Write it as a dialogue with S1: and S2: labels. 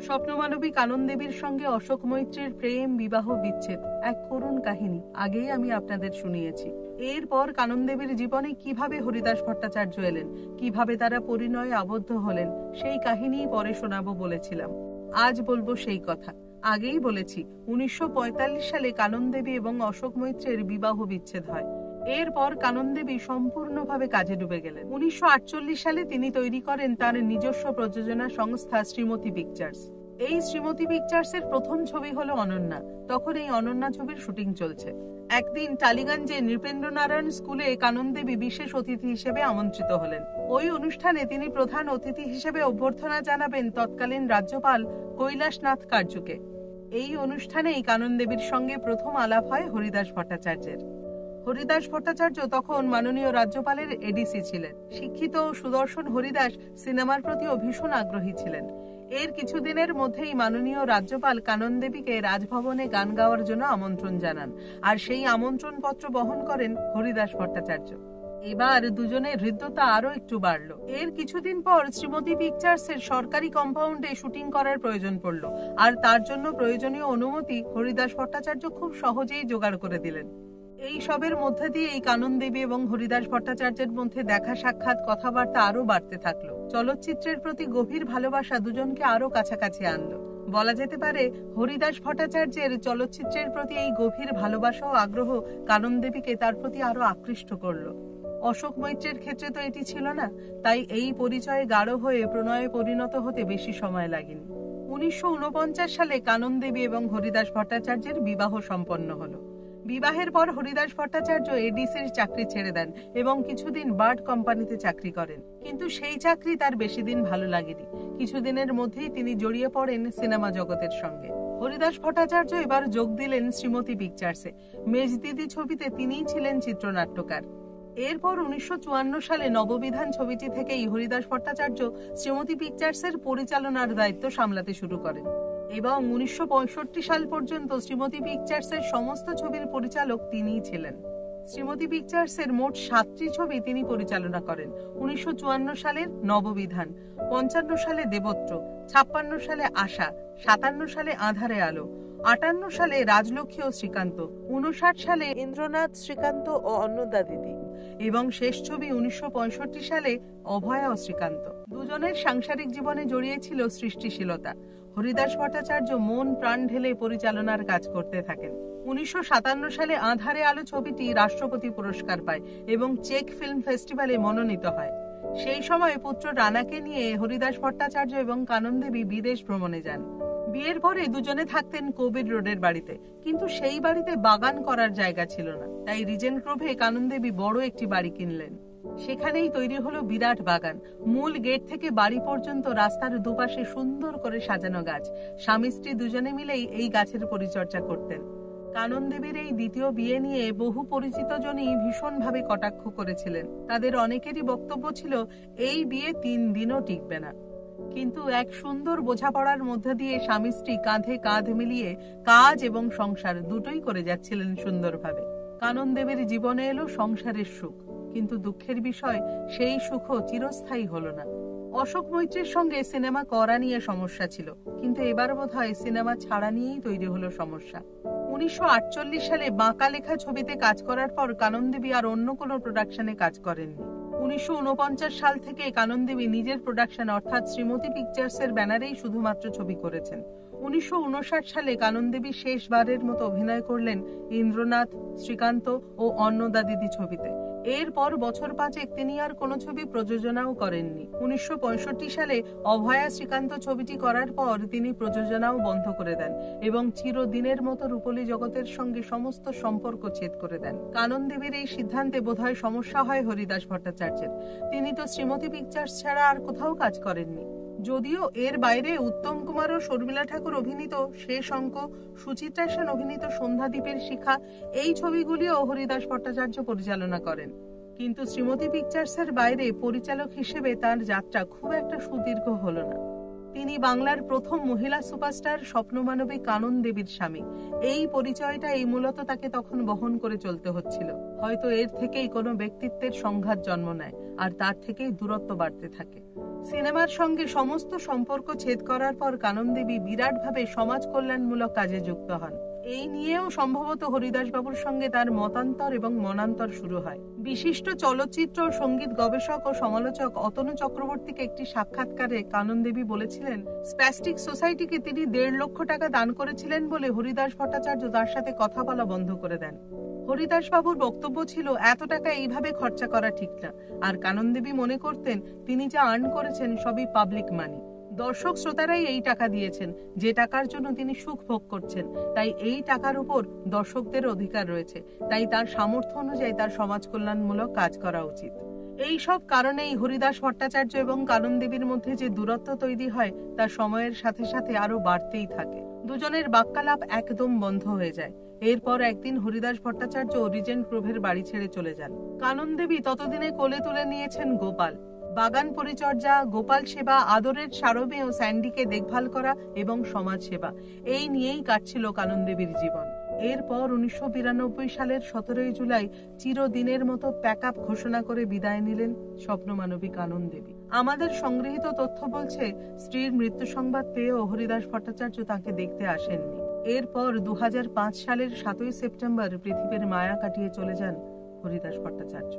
S1: স্বপ্নমানবী কানন দেবীর সঙ্গে অশোক মৈত্রের প্রেম বিবাহ বিচ্ছেদ এক করুণ কাহিনী আগেই আমি আপনাদের শুনিয়েছি। এরপর কানন দেবীর জীবনে কিভাবে হরিদাস ভট্টাচার্য এলেন, কিভাবে তারা পরিণয়ে আবদ্ধ হলেন, সেই কাহিনী পরে শোনাবো বলেছিলাম। আজ বলবো সেই কথা। আগেই বলেছি 1945 সালে কানন দেবী এবং অশোক মৈত্রের বিবাহ বিচ্ছেদ হয়। এরপর কানন দেবী সম্পূর্ণভাবে কাজে ডুবে গেলেন। 1948 সালে তিনি তৈরি করেন তার নিজস্ব প্রযোজনা সংস্থা শ্রীমতী পিকচার্স। এই শ্রীমতী পিকচার্সের প্রথম ছবি হলো অনন্যা। তখন এই অনন্যা ছবির শুটিং চলছে। একদিন টালিগঞ্জে নৃপেন্দ্রনারায়ণ স্কুলে কানন দেবী বিশেষ অতিথি হিসেবে আমন্ত্রিত হলেন। ওই অনুষ্ঠানে তিনি প্রধান অতিথি হিসেবে অভ্যর্থনা জানাবেন তৎকালীন রাজ্যপাল কৈলাসনাথ কার্জুকে। এই অনুষ্ঠানেই কানন দেবীর সঙ্গে প্রথম আলাপ হয় হরিদাস ভট্টাচার্যের। হরিদাস ভট্টাচার্য তখন মাননীয় রাজ্যপালের এডিসি ছিলেন। শিক্ষিত ও সুদর্শন হরিদাস সিনেমার প্রতিও ভীষণ আগ্রহী ছিলেন। এর কিছুদিনের মধ্যেই মাননীয় রাজ্যপাল কানন দেবীকে রাজভবনে গান গাওয়ার জন্য আমন্ত্রণ জানান, আর সেই আমন্ত্রণ পত্র বহন করেন হরিদাস ভট্টাচার্য। এবার দুজনের হৃদ্যতা আরো একটু বাড়ল। এর কিছুদিন পর শ্রীমতী পিকচার্সের সরকারি কম্পাউন্ডে শুটিং করার প্রয়োজন পড়ল, আর তার জন্য প্রয়োজনীয় অনুমতি হরিদাস ভট্টাচার্য খুব সহজেই জোগাড় করে দিলেন। এই সবের মধ্যে দিয়ে এই কানন দেবী এবং হরিদাস ভট্টাচার্যের মধ্যে দেখা সাক্ষাৎ, কথাবার্তা আরো বাড়তে থাকলো। চলচ্চিত্রের প্রতি গভীর ভালোবাসা দুজনকে আরো কাছাকাছি আনলো। বলা যেতে পারে হরিদাস ভট্টাচার্যের চলচ্চিত্রের প্রতি এই গভীর ভালোবাসা ও আগ্রহ কানন দেবীকে তার প্রতি আরো আকৃষ্ট করলো। অশোক মৈত্রের ক্ষেত্রে তো এটি ছিল না, তাই এই পরিচয়ে গাঢ় হয়ে প্রণয়ে পরিণত হতে বেশি সময় লাগেনি। 1949 সালে কানন দেবী এবং হরিদাস ভট্টাচার্যের বিবাহ সম্পন্ন হলো। বিবাহের পর হরিদাস ভট্টাচার্য এডিসির চাকরি ছেড়ে দেন এবং কিছুদিন বার্ড কোম্পানিতে চাকরি করেন। কিন্তু সেই চাকরি তার বেশি দিন ভালো লাগেনি। কিছুদিনের মধ্যেই তিনি জড়িয়ে পড়েন সিনেমা জগতের সঙ্গে। হরিদাস ভট্টাচার্য এবার যোগ দিলেন শ্রীমতী পিকচার্সে। মেজদিদি ছবিতে তিনিই ছিলেন চিত্রনাট্যকার। এরপর 1954 সালে নববিধান ছবিটি থেকেই হরিদাস ভট্টাচার্য শ্রীমতী পিকচার্সের পরিচালনার দায়িত্ব সামলাতে শুরু করেন এবং 1965 সাল পর্যন্ত শ্রীমতী পিকচার্সের সমস্ত ছবির পরিচালক তিনিই ছিলেন। শ্রীমতী পিকচার্সের মোট 7টি ছবি তিনি পরিচালনা করেন। 1954 সালের নববিধান, 55 সালে দেবত্র, 56 সালে আশা, 57 সালে আঁধারে আলো, 58 সালে রাজলক্ষ্মী ও শ্রীকান্ত, 59 সালে ইন্দ্রনাথ, শ্রীকান্ত ও অন্নদা দিদি এবং শেষ ছবি 1965 সালে অভয়া ও শ্রীকান্ত। দুজনের সাংসারিক জীবনে জড়িয়েছিল সৃষ্টিশীলতা। হরিদাস ভট্টাচার্য মন প্রাণ ঢেলে পরিচালনার কাজ করতে থাকেন। 1957 সালে আঁধারে আলো ছবিটি রাষ্ট্রপতি পুরস্কার পায় এবং চেক ফিল্ম ফেস্টিভ্যালে মনোনীত হয়। সেই সময় পুত্র রানাকে নিয়ে হরিদাস ভট্টাচার্য এবং কানন দেবী বিদেশ ভ্রমণে যান। বিয়ের পরে দুজনে থাকতেন কোভিড রোডের বাড়িতে, কিন্তু সেই বাড়িতে বাগান করার জায়গা ছিল না। তাই রিজেন্ট গ্রোভে কানন দেবী বড় একটি বাড়ি কিনলেন। সেখানেই তৈরি হলো বিরাট বাগান। মূল গেট থেকে বাড়ি পর্যন্ত রাস্তার দুপাশে সুন্দর করে সাজানো গাছ। স্বামী স্ত্রী দুজনে মিলেই এই গাছের পরিচর্যা করতেন। কানন দেবীর এই দ্বিতীয় বিয়ে নিয়ে বহু পরিচিত জনই ভীষণভাবে কটাক্ষ করেছিলেন। তাদের অনেকেরই বক্তব্য ছিল এই বিয়ে 3 দিনও টিকবে না। কিন্তু এক সুন্দর বোঝাপড়ার মধ্যে দিয়ে স্বামী স্ত্রী কাঁধে কাঁধ মিলিয়ে কাজ এবং সংসার দুটোই করে যাচ্ছিলেন সুন্দরভাবে। কানন দেবীর জীবনে এলো সংসারের সুখ, কিন্তু দুঃখের বিষয় সেই সুখও চিরস্থায়ী হলো না। অশোক মৈত্রের সঙ্গে সিনেমা করা নিয়ে সমস্যা ছিল, কিন্তু এবার বোধহয় সিনেমা ছাড়া নিয়েই তৈরি হলো সমস্যা। 1948 সালে বাঁকা লেখা ছবিতে কাজ করার পর কানন দেবী আর অন্য কোনো প্রোডাকশনে কাজ করেননি। 1949 সাল থেকে কানন দেবী নিজের প্রোডাকশন অর্থাৎ শ্রীমতী পিকচার্সের ব্যানারেই শুধুমাত্র ছবি করেছেন। 1959 সালে কানন দেবী শেষবারের মতো অভিনয় করলেন ইন্দ্রনাথ, শ্রীকান্ত ও অন্নদা দিদি ছবিতে। এরপর বছর 5 তিনি আর কোনো ছবি প্রযোজনাও করেননি। 1965 সালে অভয়া শ্রীকান্ত ছবিটি করার পর তিনি প্রযোজনাও বন্ধ করে দেন এবং চিরদিনের মতো রূপলী জগতের সঙ্গে সমস্ত সম্পর্ক ছেদ করে দেন। কানন দেবীর এই সিদ্ধান্তে বোধহয় সমস্যা হয় হরিদাস ভট্টাচার্যের। তিনি তো শ্রীমতী পিকচার্স ছাড়া আর কোথাও কাজ করেননি। যদিও এর বাইরে উত্তম কুমার ও শর্মিলা ঠাকুর অভিনীত শেষ অঙ্ক, সুচিত্রা সেন অভিনীত সন্ধ্যাদ্বীপের শিখা এই ছবিগুলিও হরিদাস ভট্টাচার্য পরিচালনা করেন, কিন্তু শ্রীমতী পিকচার্সের বাইরে পরিচালক হিসেবে তার যাত্রা খুব একটা সুদীর্ঘ হলো না। তিনি বাংলার প্রথম মহিলা সুপারস্টার স্বপ্নমানবী কানন দেবীর স্বামী। এই পরিচয়টা মূলত তাকে তখন বহন করে চলতে হচ্ছিল। হয়তো এর থেকেই কোনো ব্যক্তিত্বের সংঘাত জন্ম নেয় আর তার থেকেই দূরত্ব বাড়তে থাকে। সিনেমার সঙ্গে সমস্ত সম্পর্ক ছেদ করার পর কাননদেবী বিরাটভাবে সমাজ কল্যাণমূলক কাজে যুক্ত হন। এই নিয়েও সম্ভবত হরিদাসবাবুর সঙ্গে তার মতান্তর এবং মনান্তর শুরু হয়। বিশিষ্ট চলচ্চিত্র ও সঙ্গীত গবেষক ও সমালোচক অতনু চক্রবর্তীকে একটি সাক্ষাৎকারে কাননদেবী বলেছিলেন, স্প্যাস্টিক সোসাইটিকে তিনি 1.5 লক্ষ টাকা দান করেছিলেন বলে হরিদাস ভট্টাচার্য তার সাথে কথা বলা বন্ধ করে দেন। হরিদাসবাবুর বক্তব্য ছিল এত টাকা এইভাবে খরচা করা ঠিক না, আর কাননদেবী মনে করতেন তিনি যা আর্ন করেছেন সবই পাবলিক মানি। দর্শক শ্রোতারাই এই টাকা দিয়েছেন, যে টাকার জন্য তিনি সুখ ভোগ করছেন, তাই এই টাকার উপর দর্শকদের অধিকার রয়েছে, তাই তার সামর্থ্য অনুযায়ী তার সমাজ কল্যাণমূলক কাজ করা উচিত। এই সব কারণেই হরিদাস ভট্টাচার্য এবং কাননদেবীর মধ্যে যে দূরত্ব তৈরি হয় তা সময়ের সাথে সাথে আরো বাড়তেই থাকে। দুজনের বাক্যালাপ একদম বন্ধ হয়ে যায়। এরপর একদিন হরিদাস ভট্টাচার্য রিজেন্ট গ্রোভের বাড়ি ছেড়ে চলে যান। কাননদেবী ততদিনে কোলে তুলে নিয়েছেন গোপাল। বাগান পরিচর্যা, গোপাল সেবা, আদরের সারমে ও স্যান্ডিকে দেখভাল করা এবং সমাজ সেবা, এই নিয়েই কাটছিল কাননদেবীর জীবন। এরপর 1992 সালের 17 জুলাই চিরদিনের মতো প্যাক আপ ঘোষণা করে বিদায় নিলেন স্বপ্নমানবী কাননদেবী। আমাদের সংগৃহীত তথ্য বলছে, স্ত্রীর মৃত্যু সংবাদ পেয়েও হরিদাস ভট্টাচার্য তাকে দেখতে আসেননি। এরপর 2005 সালের 7 সেপ্টেম্বর পৃথিবীর মায়া কাটিয়ে চলে যান হরিদাস ভট্টাচার্য।